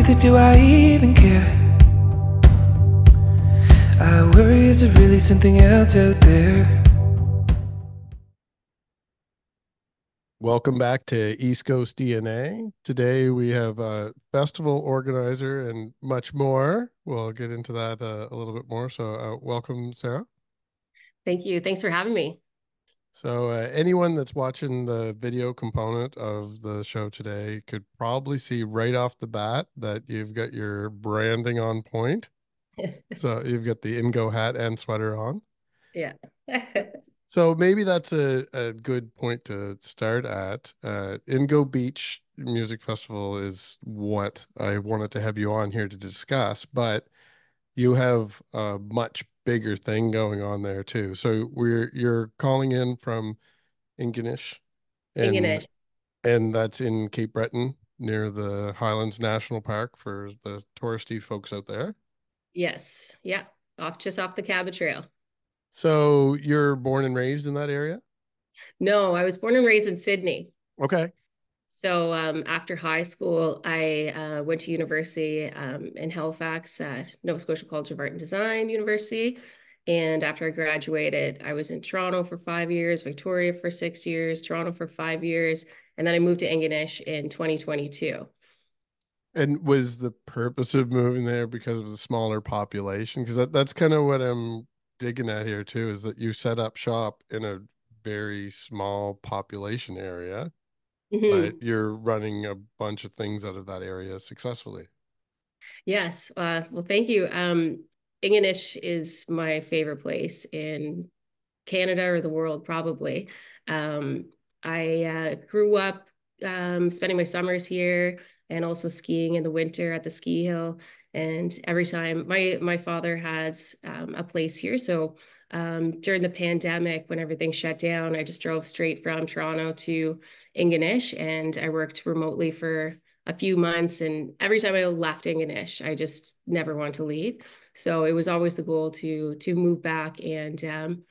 neither do I even care. I worry, is it really something else out there? Welcome back to East Coast DNA. Today we have a festival organizer and much more. We'll get into that a little bit more. So, welcome, Sara. Thank you. Thanks for having me. So, anyone that's watching the video component of the show today could probably see right off the bat that you've got your branding on point. So, you've got the Ingo hat and sweater on. Yeah. So maybe that's a good point to start at. INGObeach Music Festival is what I wanted to have you on here to discuss, but you have a much bigger thing going on there too. So you're calling in from Ingonish and Ingonish. and that's in Cape Breton near the Highlands National Park for the touristy folks out there. Yes. Yeah. Just off the Cabot Trail. So you're born and raised in that area? No, I was born and raised in Sydney. Okay. So after high school, I went to university in Halifax at Nova Scotia College of Art and Design University. And after I graduated, I was in Toronto for 5 years, Victoria for 6 years, Toronto for 5 years, and then I moved to Ingonish in 2022. And was the purpose of moving there because of the smaller population? Because that's kind of what I'm digging at here too, is that you set up shop in a very small population area, but Mhm. you're running a bunch of things out of that area successfully. Yes. Well, thank you. Ingonish is my favorite place in Canada or the world, probably. I grew up spending my summers here and also skiing in the winter at the ski hill. And every time my father has a place here. So during the pandemic, when everything shut down, I just drove straight from Toronto to Ingonish and I worked remotely for a few months. And every time I left Ingonish, I just never want to leave. So it was always the goal to move back and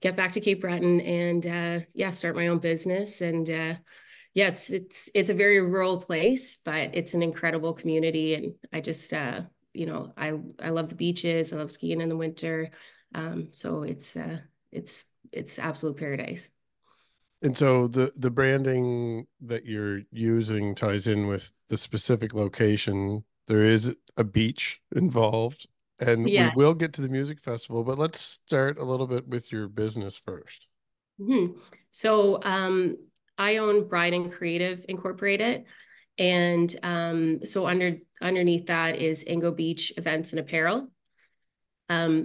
get back to Cape Breton and yeah, start my own business. And yeah, it's a very rural place, but it's an incredible community. And I just I love the beaches. I love skiing in the winter. So it's absolute paradise. And so the branding that you're using ties in with the specific location. There is a beach involved, and we Yeah. will get to the music festival, but let's start a little bit with your business first. Mhm. So I own Bryden Creative Incorporated. And so underneath that is INGObeach Events and Apparel.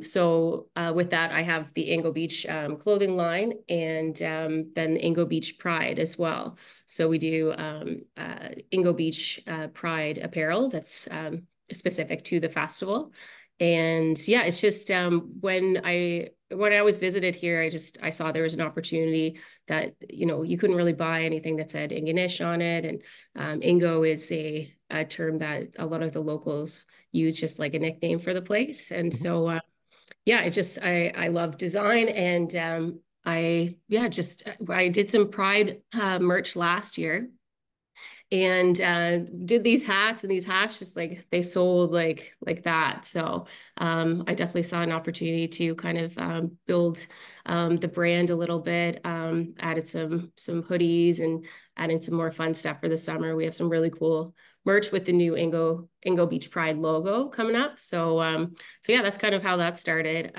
So with that, I have the INGObeach clothing line and then INGObeach Pride as well. So we do INGObeach Pride apparel that's specific to the festival. And yeah, it's just when I was visited here, I saw there was an opportunity that you couldn't really buy anything that said Ingonish on it, and Ingo is a term that a lot of the locals use just like a nickname for the place, and Mhm. so yeah, I love design, and I did some Pride merch last year and did these hats, and these hats just like they sold like that. So I definitely saw an opportunity to kind of build the brand a little bit. Added some hoodies and added some more fun stuff for the summer. We have some really cool merch with the new INGObeach Pride logo coming up. So yeah, that's kind of how that started.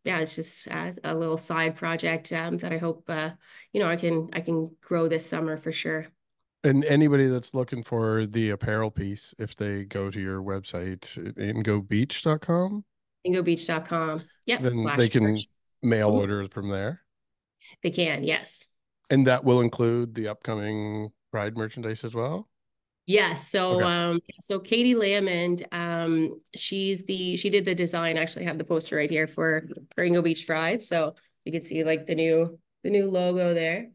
Yeah, it's just a little side project that I hope I can grow this summer for sure. And anybody that's looking for the apparel piece, if they go to your website, ingobeach.com, INGObeach.com. Yep, then they slash can merch. mail Mhm. order from there. They can, yes. And that will include the upcoming Pride merchandise as well. Yes. So Okay. so Katie Lemon, she did the design. I actually have the poster right here for INGObeach Pride. So you can see like the new logo there.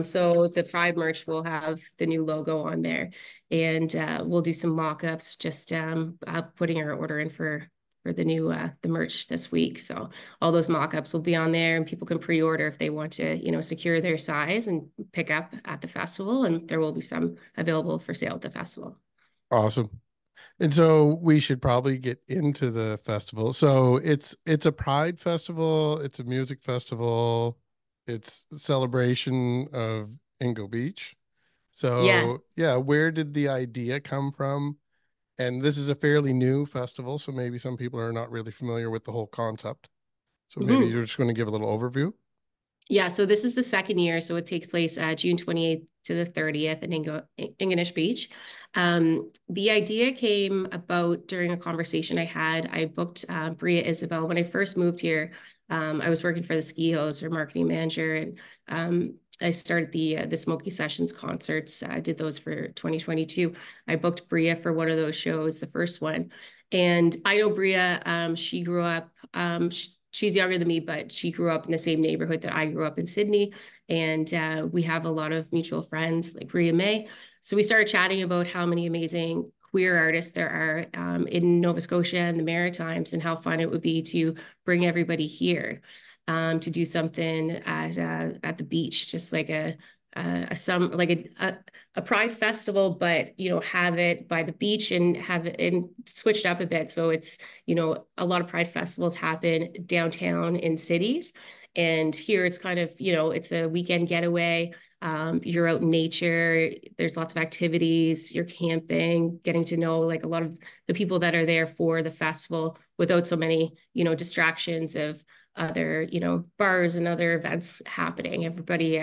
So the Pride merch will have the new logo on there. And we'll do some mock-ups, just putting our order in for the merch this week. So all those mock-ups will be on there and people can pre-order if they want to, secure their size and pick up at the festival. And there will be some available for sale at the festival. Awesome. And so we should probably get into the festival. So it's a pride festival, it's a music festival, it's a celebration of Ingo Beach. Yeah. So yeah, where did the idea come from? And this is a fairly new festival, so maybe some people are not really familiar with the whole concept. So maybe Mhm. you're just going to give a little overview. Yeah, so this is the second year. So it takes place June 28th to the 30th in Ingonish Beach. The idea came about during a conversation I had. I booked Breagh Isabel. When I first moved here, I was working for the ski host or marketing manager, and I started the Smoky Sessions concerts. I did those for 2022. I booked Breagh for one of those shows, the first one. And I know Breagh, she grew up, she's younger than me, but she grew up in the same neighborhood that I grew up in Sydney. And we have a lot of mutual friends like Ria Mae. So we started chatting about how many amazing queer artists there are in Nova Scotia and the Maritimes, and how fun it would be to bring everybody here to do something at the beach, just like a pride festival, but have it by the beach and have it and switched up a bit. So it's a lot of pride festivals happen downtown in cities, and here it's kind of it's a weekend getaway. You're out in nature. There's lots of activities. You're camping, getting to know like a lot of the people that are there for the festival without so many distractions of other bars and other events happening. Everybody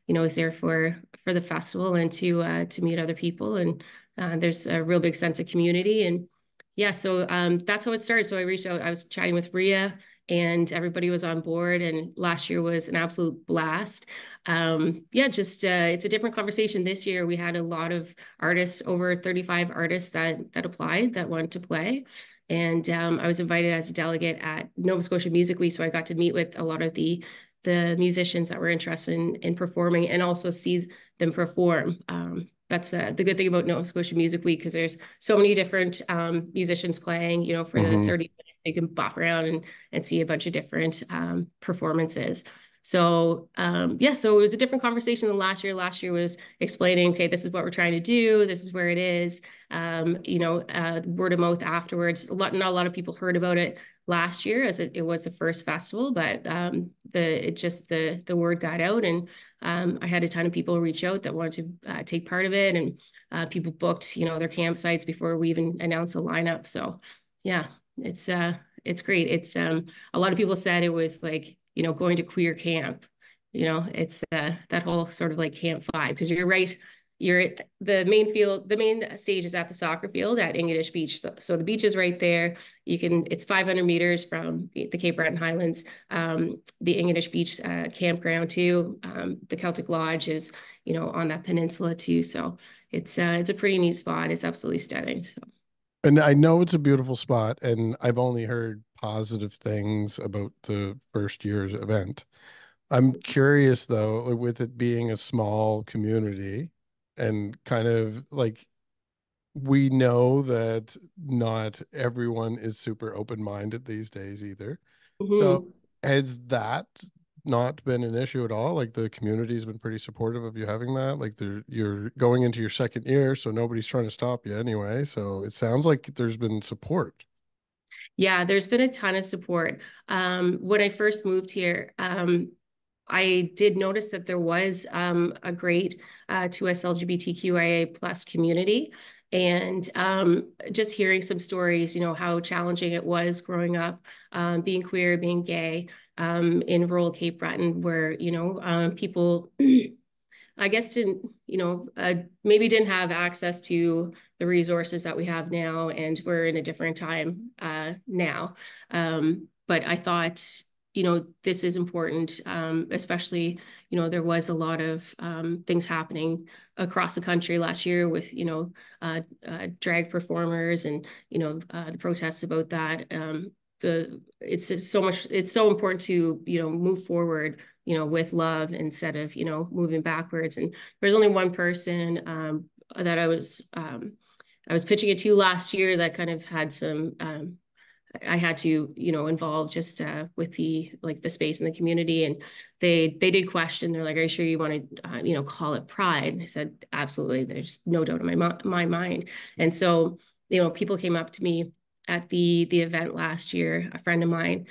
is there for the festival and to meet other people, and there's a real big sense of community. And yeah, so that's how it started. So I reached out. I was chatting with Ria, and everybody was on board. And last year was an absolute blast. Yeah, just it's a different conversation this year. We had a lot of artists, over 35 artists that applied, that wanted to play. And I was invited as a delegate at Nova Scotia Music Week, so I got to meet with a lot of the musicians that were interested in performing, and also see them perform. That's the good thing about Nova Scotia Music Week, because there's so many different musicians playing, for the Mm-hmm. 30 minutes. You can bop around and see a bunch of different performances. So yeah, so it was a different conversation than last year. Last year was explaining, okay, this is what we're trying to do. This is where it is. Word of mouth afterwards. Not a lot of people heard about it last year, as it was the first festival, but the word got out, and I had a ton of people reach out that wanted to take part of it, and people booked their campsites before we even announced a lineup. So yeah, it's great. It's a lot of people said it was like going to queer camp. It's that whole sort of like camp vibe, because you're right. You're the main stage is at the soccer field at Ingonish Beach. So the beach is right there. It's 500 meters from the Cape Breton Highlands. The Ingonish Beach campground too. The Celtic Lodge is, on that peninsula too. So it's a pretty neat spot. It's absolutely stunning. So. And I know it's a beautiful spot, and I've only heard positive things about the first year's event. I'm curious though, with it being a small community and kind of like, we know that not everyone is super open-minded these days either. So Mhm. has that not been an issue at all? Like the community's been pretty supportive of you having that. Like you're going into your second year, so nobody's trying to stop you anyway. So it sounds like there's been support. Yeah, there's been a ton of support. When I first moved here, I did notice that there was a great 2S LGBTQIA plus community. And just hearing some stories, how challenging it was growing up, being queer, being gay in rural Cape Breton, where, people I guess maybe didn't have access to the resources that we have now, and we're in a different time now. But I thought, this is important, especially, there was a lot of things happening across the country last year with, drag performers, and, the protests about that. It's so important to, move forward with love instead of, moving backwards. And there's only one person that I was pitching it to last year that kind of had some, I had to, involve just with the space in the community. And they did question. They're like, "Are you sure you want to, call it Pride?" And I said, "Absolutely. There's no doubt in my mind." And so people came up to me at the event last year. A friend of mine,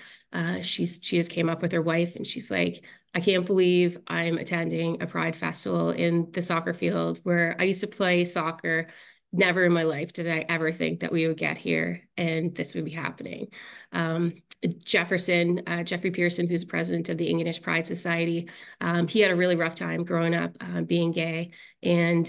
she just came up with her wife, and she's like, I can't believe I'm attending a Pride festival in the soccer field where I used to play soccer. Never in my life did I ever think that we would get here and this would be happening. Jeffrey Pearson, who's president of the Ingonish Pride Society, he had a really rough time growing up being gay, and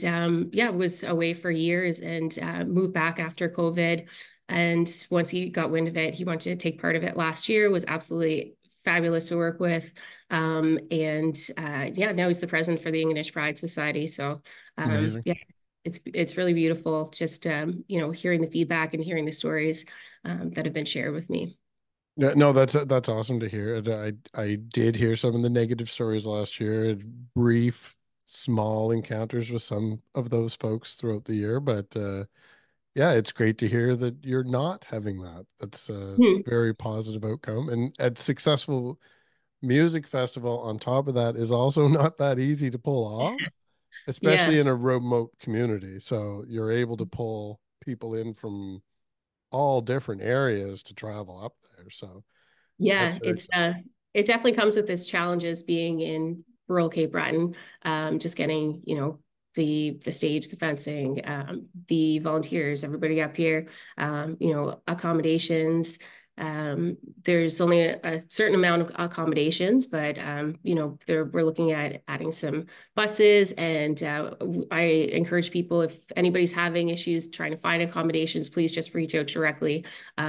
was away for years and moved back after COVID. And once he got wind of it, he wanted to take part of it last year. Was absolutely fabulous to work with. Now he's the president for the Ingonish Pride Society. So Amazing. it's really beautiful just hearing the feedback and hearing the stories that have been shared with me. No, that's awesome to hear. I did hear some of the negative stories last year, brief, small encounters with some of those folks throughout the year, but yeah, it's great to hear that you're not having that. That's a very positive outcome. And at successful music festival on top of that is also not that easy to pull off, especially Yeah. in a remote community. So you're able to pull people in from all different areas to travel up there. So that's Yeah, very exciting. it definitely comes with its challenges being in rural Cape Breton, just getting, the stage, the fencing, the volunteers, everybody up here, accommodations. There's only a certain amount of accommodations, but we're looking at adding some buses, and I encourage people, if anybody's having issues trying to find accommodations, please just reach out directly,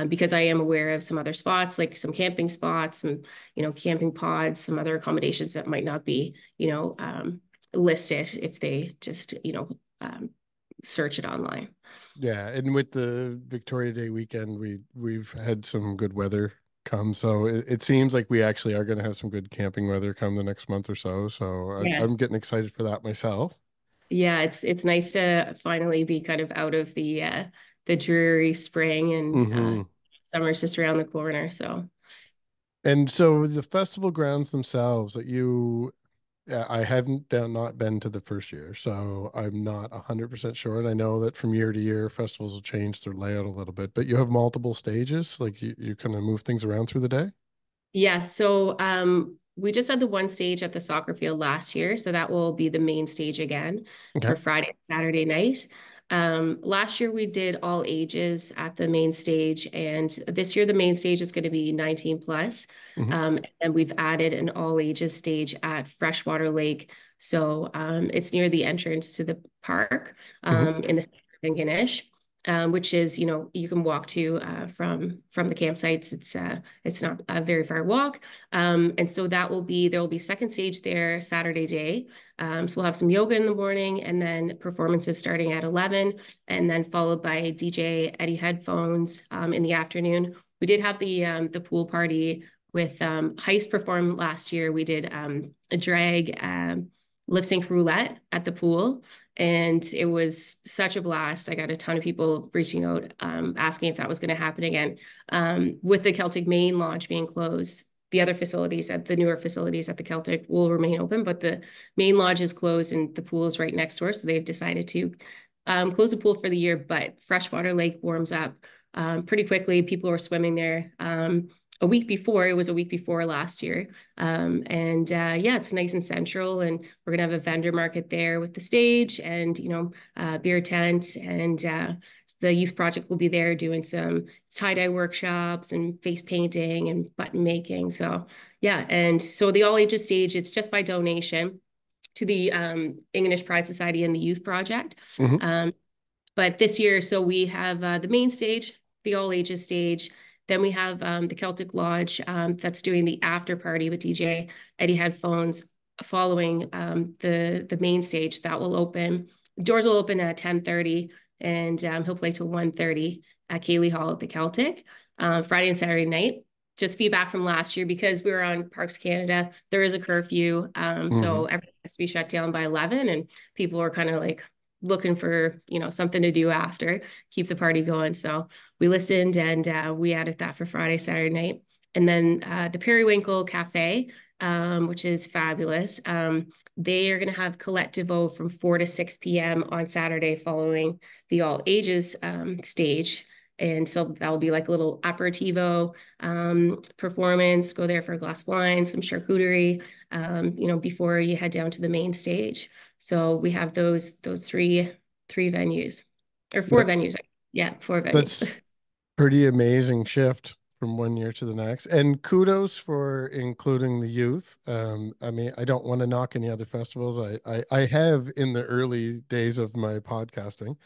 because I am aware of some other spots, like some camping spots, some camping pods, some other accommodations that might not be listed if they just search it online. Yeah, and with the Victoria Day weekend, we've had some good weather come, so it seems like we actually are going to have some good camping weather come the next month or so. So I'm Yes. getting excited for that myself. Yeah, it's nice to finally be kind of out of the dreary spring, and Hmm. summer's just around the corner. So And so the festival grounds themselves that you, yeah, I haven't not been to the first year, so I'm not 100% sure. And I know that from year to year, festivals will change their layout a little bit, but you have multiple stages, like you kind of move things around through the day. yeah, so we just had the one stage at the soccer field last year, so that will be the main stage again Okay. for Friday and Saturday night. Last year we did all ages at the main stage, and this year the main stage is going to be 19 plus. Hmm. And we've added an all ages stage at Freshwater Lake. So it's near the entrance to the park Hmm. in the center of Ingonish. Which is, you can walk to from the campsites. It's not a very far walk. And so there will be second stage there Saturday day. So we'll have some yoga in the morning, and then performances starting at 11, and then followed by DJ Eddie Hedfones in the afternoon. We did have the pool party with Heist performed last year. We did a drag lip sync roulette at the pool, and it was such a blast. I got a ton of people reaching out, asking if that was going to happen again. With the Celtic main launch being closed, the newer facilities at the Celtic will remain open, but the main lodge is closed and the pool is right next door. So they've decided to close the pool for the year, but Freshwater Lake warms up pretty quickly. People were swimming there. It was a week before last year. It's nice and central, and we're gonna have a vendor market there with the stage and beer tent, and the youth project will be there doing some tie-dye workshops and face painting and button making. So yeah, and so the all ages stage, it's just by donation to the Ingonish Pride Society and the youth project. Hmm. But this year, so we have the main stage, the all ages stage. Then we have the Celtic Lodge that's doing the after party with DJ Eddie Hedfones following the main stage. That will open. Doors will open at 10:30, and he'll play till 1:30 at Kaylee Hall at the Celtic. Friday and Saturday night. Just feedback from last year, because we were on Parks Canada, there is a curfew. Hmm. So everything has to be shut down by 11, and people are kind of like looking for something to do after, keep the party going. So we listened, and we added that for Friday, Saturday night. And then the Periwinkle Cafe, which is fabulous. They are going to have Collectivo from 4 to 6 p.m. on Saturday following the all ages stage. And so that will be like a little aperitivo performance. Go there for a glass of wine, some charcuterie, before you head down to the main stage. So we have those three venues or four venues. Yeah, four venues. That's pretty amazing shift from one year to the next. And kudos for including the youth. I mean, I don't want to knock any other festivals. I have in the early days of my podcasting,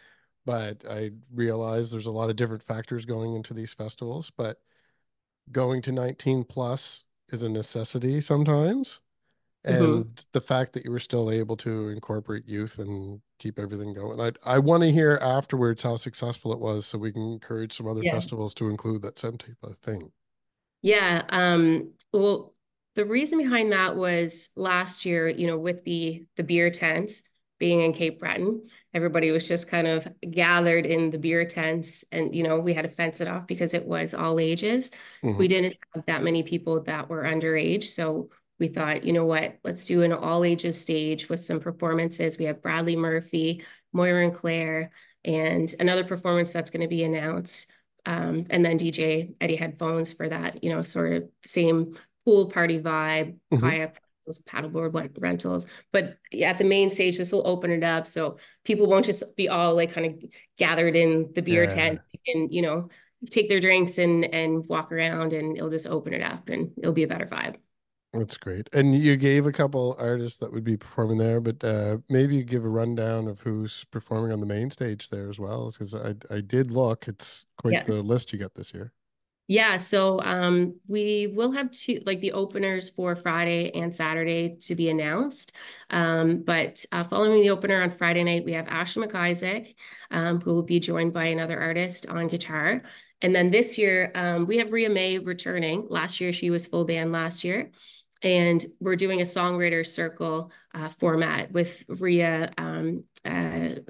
but I realize there's a lot of different factors going into these festivals, but going to 19 plus is a necessity sometimes. And the fact that you were still able to incorporate youth and keep everything going. I want to hear afterwards how successful it was so we can encourage some other festivals to include that same type of thing. Yeah. Well, the reason behind that was last year, with the beer tents being in Cape Breton, everybody was just kind of gathered in the beer tents, and we had to fence it off because it was all ages. We didn't have that many people that were underage, so we thought, you know what, let's do an all ages stage with some performances. We have Bradley Murphy, Moira Claire, and another performance that's going to be announced. And then DJ Eddie Hedfones for that, sort of same pool party vibe, kayak rentals, paddleboard rentals. But at the main stage, this will open it up so people won't just be all like kind of gathered in the beer tent and take their drinks and walk around, and it'll just open it up and it'll be a better vibe. That's great. And you gave a couple artists that would be performing there, but maybe you give a rundown of who's performing on the main stage there as well, because I did look. It's quite the list you got this year. Yeah, so we will have the openers for Friday and Saturday to be announced. But following the opener on Friday night, we have Ashley MacIsaac, who will be joined by another artist on guitar. And then this year, we have Ria Mae returning. Last year, she was full band last year. And we're doing a songwriter circle format with Ria, I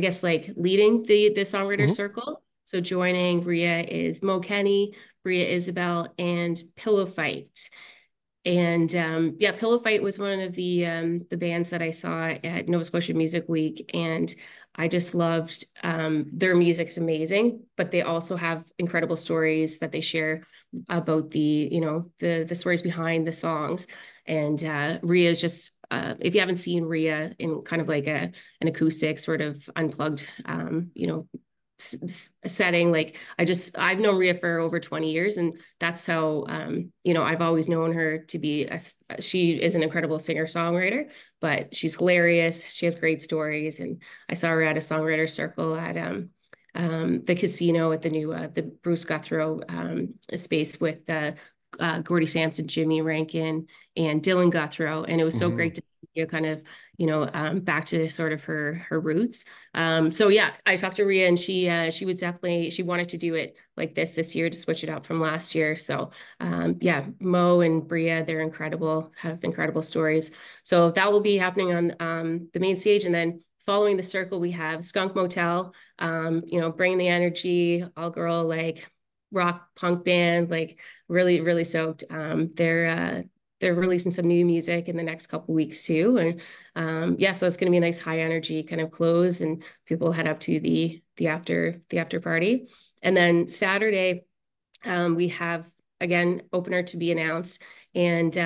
guess, like leading the songwriter circle. So joining Ria is Kenney, Breagh Isabel, and Pillow Fite. And Pillow Fite was one of the bands that I saw at Nova Scotia Music Week, and I just loved their music's amazing, but they also have incredible stories that they share about the stories behind the songs. And Ria is just if you haven't seen Ria in kind of like an acoustic sort of unplugged setting, like I've known Ria for over 20 years, and that's how I've always known her to be she is an incredible singer-songwriter, but she's hilarious. She has great stories, and I saw her at a songwriter circle at the casino at the new the Bruce Guthrow space with Gordy Sampson, Jimmy Rankin, and Dylan Guthrow, and it was so great to kind of back to sort of her roots. So yeah, I talked to Ria, and she was definitely, she wanted to do it like this year to switch it up from last year. So Mo and Breagh, they're incredible, have incredible stories. So that will be happening on the main stage, and then following the circle, we have Skunk Motel, bringing the energy, all girl like rock punk band, like really, really stoked. They're releasing some new music in the next couple of weeks too. And so it's going to be a nice high energy kind of close, and people head up to the after party. And then Saturday, we have, again, opener to be announced, and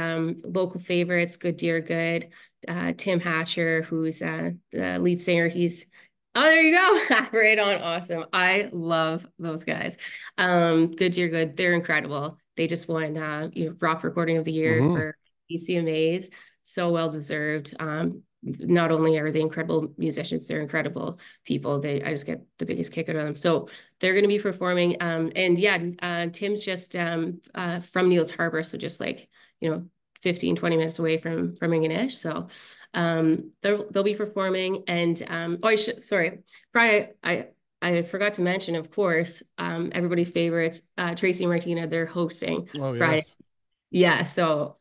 local favorites, Good Dear Good, Tim Hatcher, who's the lead singer. Oh, there you go. Right on. Awesome. I love those guys. Good Dear Good. They're incredible. They just won Rock Recording of the Year for ECMAs. So well deserved. Not only are they incredible musicians, they're incredible people. I just get the biggest kick out of them. So they're going to be performing. Tim's just from Neils Harbor, so just like 15, 20 minutes away from Ingonish. So they'll be performing. And Friday, I forgot to mention, of course, everybody's favorites, Tracy Martina, they're hosting Friday. Yeah, so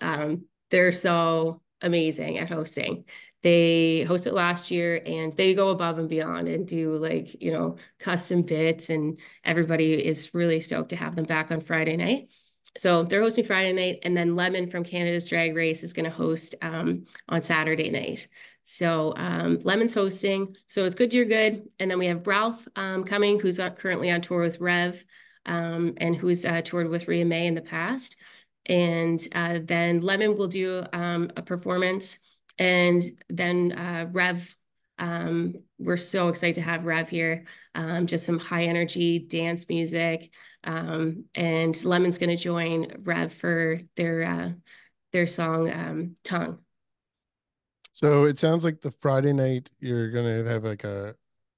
they're so amazing at hosting. They hosted last year, and they go above and beyond and do custom bits, and everybody is really stoked to have them back on Friday night. So they're hosting Friday night, and then Lemon from Canada's Drag Race is going to host on Saturday night. So Lemon's hosting. So it's good, you're good. And then we have Ralph coming, who's currently on tour with Rêve, and who's toured with Ria Mae in the past. And then Lemon will do a performance, and then Rêve. We're so excited to have Rêve here. Just some high energy dance music. And Lemon's going to join Rêve for their song Tongue. So it sounds like the Friday night you're gonna have like a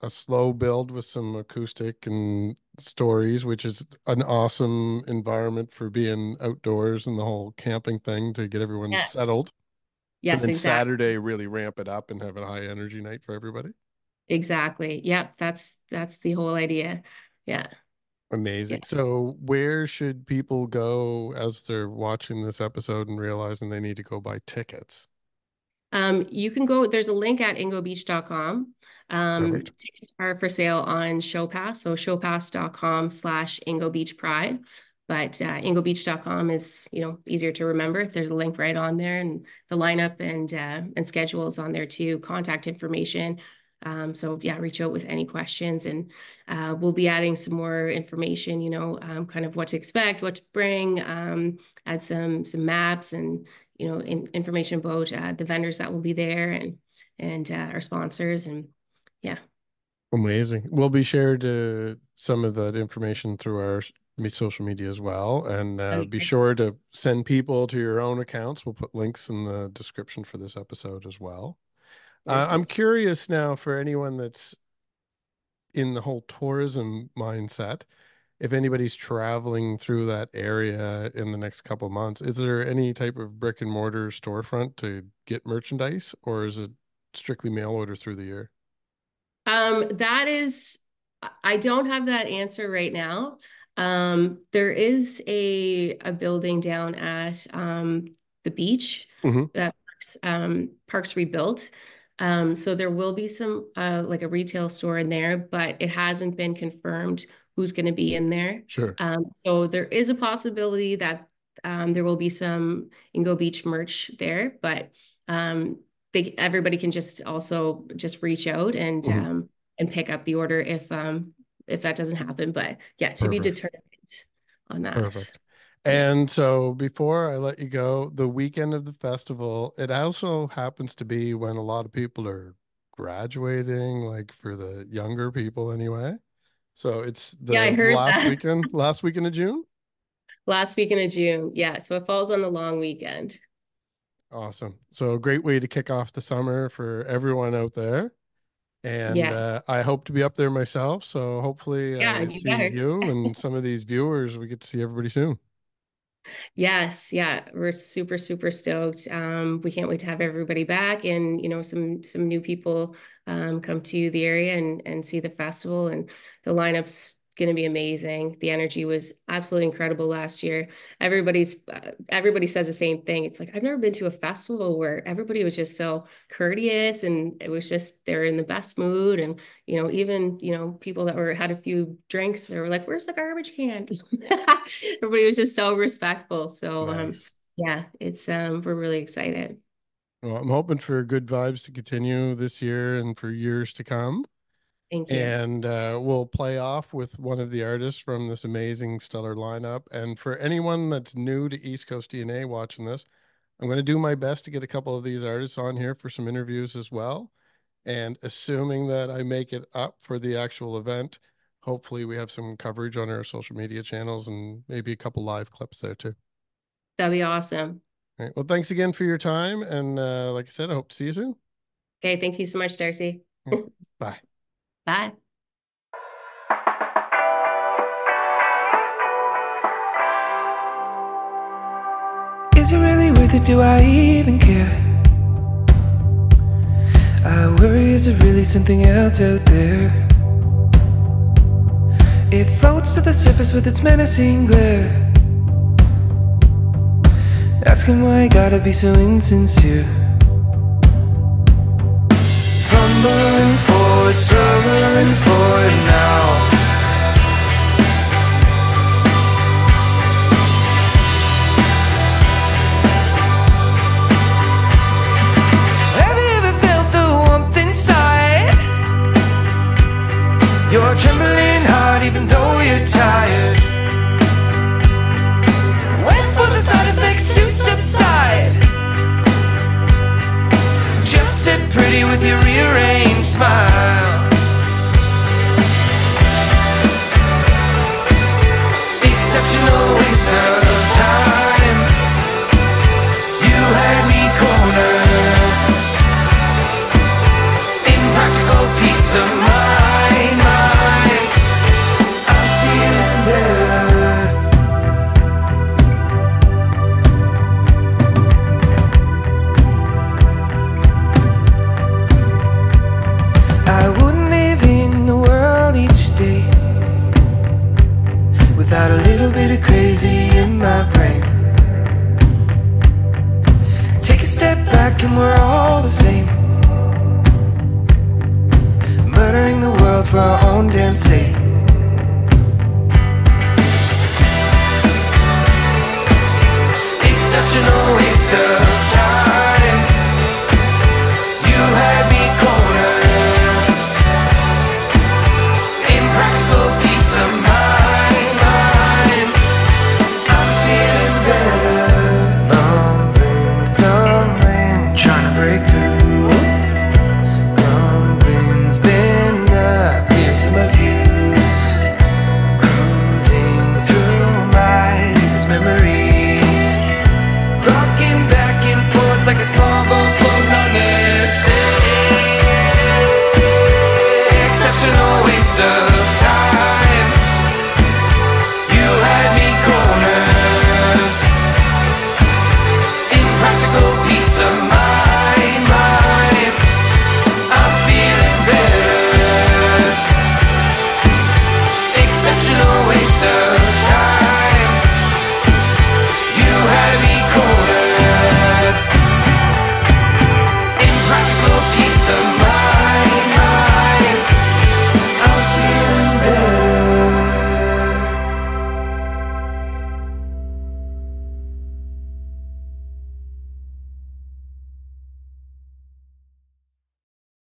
slow build with some acoustic and stories, which is an awesome environment for being outdoors and the whole camping thing to get everyone settled. Yes, and then exactly. Saturday really ramp it up and have a high energy night for everybody. Exactly. Yep, that's the whole idea. Yeah. Amazing. Yeah. So where should people go as they're watching this episode and realizing they need to go buy tickets? You can go, there's a link at ingobeach.com. Perfect. Tickets are for sale on ShowPass, so showpass.com/INGObeach Pride. But ingobeach.com is, easier to remember. There's a link right on there, and the lineup and schedules on there too, contact information. So yeah, reach out with any questions, and we'll be adding some more information, kind of what to expect, what to bring, add some maps and information about the vendors that will be there and our sponsors, and yeah. Amazing. We'll be shared some of that information through our social media as well, and be sure to send people to your own accounts. We'll put links in the description for this episode as well. I'm curious now, for anyone that's in the whole tourism mindset, if anybody's traveling through that area in the next couple of months, is there any type of brick and mortar storefront to get merchandise, or is it strictly mail order through the year? That is, I don't have that answer right now. There is a building down at the beach that Parks rebuilt. So there will be some like a retail store in there, but it hasn't been confirmed who's going to be in there. Sure. So there is a possibility that there will be some INGObeach merch there, but everybody can just reach out and pick up the order if that doesn't happen. But yeah, to be determined on that. Perfect. And so before I let you go, the weekend of the festival, it also happens to be when a lot of people are graduating, like for the younger people anyway. So it's I heard last weekend of June? Last weekend of June. Yeah. So it falls on the long weekend. Awesome. So a great way to kick off the summer for everyone out there. And I hope to be up there myself. So hopefully I see you and some of these viewers. We get to see everybody soon. Yes, yeah, we're super, super stoked. We can't wait to have everybody back, and some new people come to the area and see the festival, and the lineup's going to be amazing. The energy was absolutely incredible last year. Everybody says the same thing. It's like, I've never been to a festival where everybody was just so courteous, and it was just, they're in the best mood. And, even, people that had a few drinks, they were like, where's the garbage can? Everybody was just so respectful. So, nice. Yeah, it's, we're really excited. Well, I'm hoping for good vibes to continue this year and for years to come. Thank you. And we'll play off with one of the artists from this amazing stellar lineup. And for anyone that's new to East Coast DNA watching this, I'm going to do my best to get a couple of these artists on here for some interviews as well. And assuming that I make it up for the actual event, hopefully we have some coverage on our social media channels and maybe a couple live clips there too. That'd be awesome. All right. Well, thanks again for your time. And like I said, I hope to see you soon. Okay. Thank you so much, Darcy. Bye. Bye. Is it really worth it? Do I even care? I worry, is it really something else out there? It floats to the surface with its menacing glare, asking why I gotta be so insincere. Fumbling forward, struggling forward now. pretty with your rearrange.